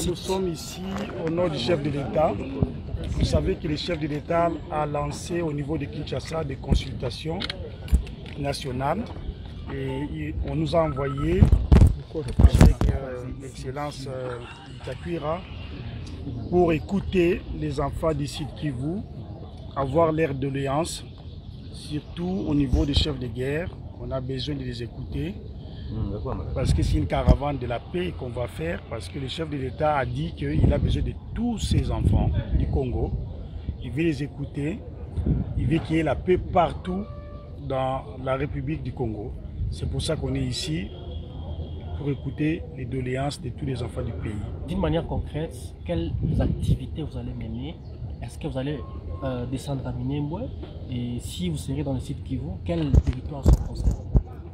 Nous sommes ici au nom du chef de l'État. Vous savez que le chef de l'État a lancé au niveau de Kinshasa des consultations nationales et on nous a envoyé avec l'excellence Bitakwira pour écouter les enfants d'ici de Kivu, avoir leur doléance, surtout au niveau des chefs de guerre. On a besoin de les écouter parce que c'est une caravane de la paix qu'on va faire, parce que le chef de l'État a dit qu'il a besoin de tous ces enfants du Congo. Il veut les écouter, il veut qu'il y ait la paix partout dans la République du Congo. C'est pour ça qu'on est ici, pour écouter les doléances de tous les enfants du pays. D'une manière concrète, quelles activités vous allez mener? Est-ce que vous allez descendre à Minembwe? Et si vous serez dans le site Kivu, quels territoires sont concernés?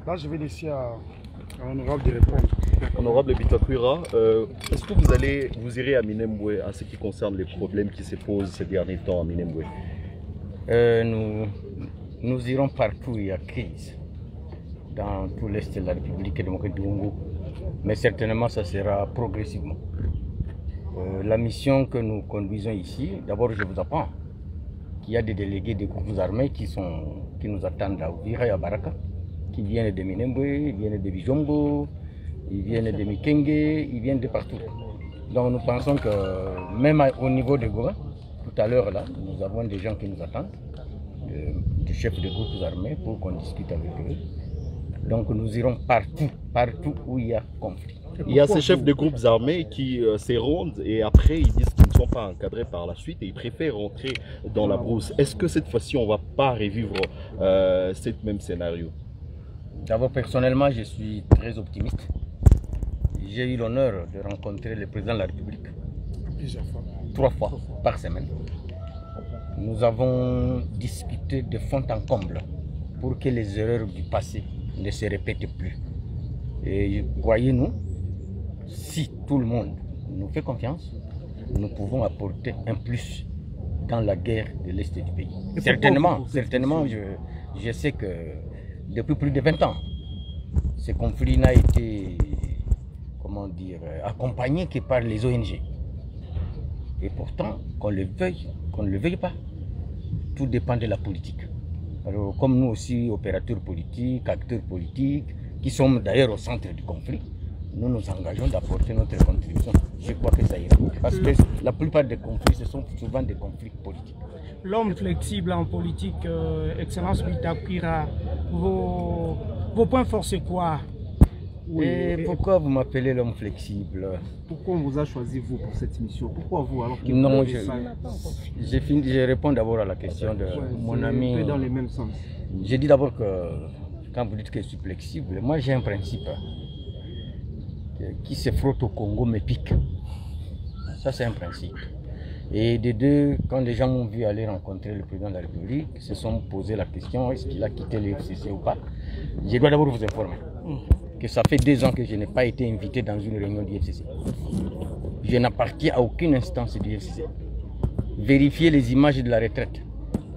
Là, je vais laisser à l'honorable de répondre. Honorable Bitakwira, est-ce que vous irez à Minembwe en ce qui concerne les problèmes qui se posent ces derniers temps à Minembwe? Nous irons partout où il y a crise, dans tout l'Est de la République démocratique du Congo, mais certainement ça sera progressivement. La mission que nous conduisons ici, d'abord je vous apprends qu'il y a des délégués des groupes armés qui nous attendent à Ouvira et à Baraka, qui viennent de Minembwe, ils viennent de Bijombo, ils viennent de Mikenge, ils viennent de partout. Donc nous pensons que même au niveau de Goma, tout à l'heure là, nous avons des gens qui nous attendent, des chefs de groupes armés pour qu'on discute avec eux. Donc nous irons partout où il y a conflit. Il y a ces chefs de groupes armés qui s'érondent et après ils disent qu'ils ne sont pas encadrés par la suite et ils préfèrent rentrer dans la brousse. Est-ce que cette fois-ci on ne va pas revivre ce même scénario? D'abord personnellement je suis très optimiste. J'ai eu l'honneur de rencontrer le président de la République Plusieurs fois. 3 fois par semaine. Nous avons discuté de fond en comble pour que les erreurs du passé ne se répètent plus. Et voyez-nous, si tout le monde nous fait confiance, nous pouvons apporter un plus dans la guerre de l'Est du pays. Certainement, je sais que depuis plus de 20 ans, ce conflit n'a été, comment dire, accompagné que par les ONG. Et pourtant, qu'on le veuille, qu'on ne le veuille pas, tout dépend de la politique. Alors, comme nous aussi, opérateurs politiques, acteurs politiques, qui sommes d'ailleurs au centre du conflit, nous nous engageons d'apporter notre contribution. Je crois que ça ira. Parce que la plupart des conflits, ce sont souvent des conflits politiques. L'homme flexible en politique, Excellence Bitakwira, vos points forts, c'est quoi? Et pourquoi vous m'appelez l'homme flexible? Pourquoi on vous a choisi vous pour cette mission? Pourquoi vous alors que non, je réponds d'abord à la question de mon ami. Un peu dans les mêmes sens. J'ai dit d'abord que quand vous dites que je suis flexible, moi j'ai un principe qui se frotte au Congo me pique. Ça c'est un principe. Et de deux, quand les gens m'ont vu aller rencontrer le président de la République, ils se sont posé la question, est-ce qu'il a quitté le FCC ou pas? Je dois d'abord vous informer que ça fait 2 ans que je n'ai pas été invité dans une réunion du FCC. Je n'appartiens à aucune instance du FCC. Vérifiez les images de la retraite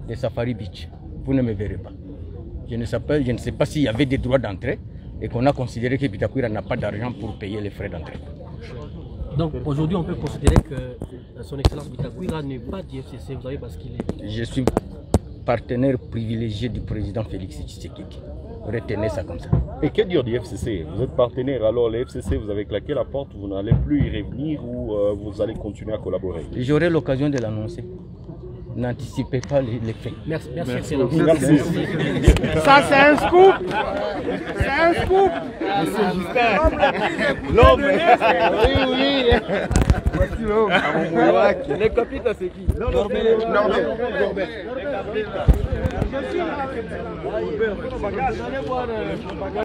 de Safari Beach. Vous ne me verrez pas. Je ne sais pas s'il y avait des droits d'entrée et qu'on a considéré que Bitakwira n'a pas d'argent pour payer les frais d'entrée. Donc aujourd'hui on peut considérer que son Excellence Bitakwira n'est pas du FCC, vous savez, parce qu'il est... Je suis partenaire privilégié du président Félix Tshisekedi. Retenez ça comme ça. Et que dire du FCC? Vous êtes partenaire, alors le FCC, vous avez claqué la porte, vous n'allez plus y revenir ou vous allez continuer à collaborer? J'aurai l'occasion de l'annoncer. N'anticipez pas les faits. Merci, Excellence. Merci. Ça, c'est un scoop! C'est un scoop! Monsieur Justin. L'homme. Oui. Voici l'homme. Les capitaux, c'est qui? Norbert. Norbert.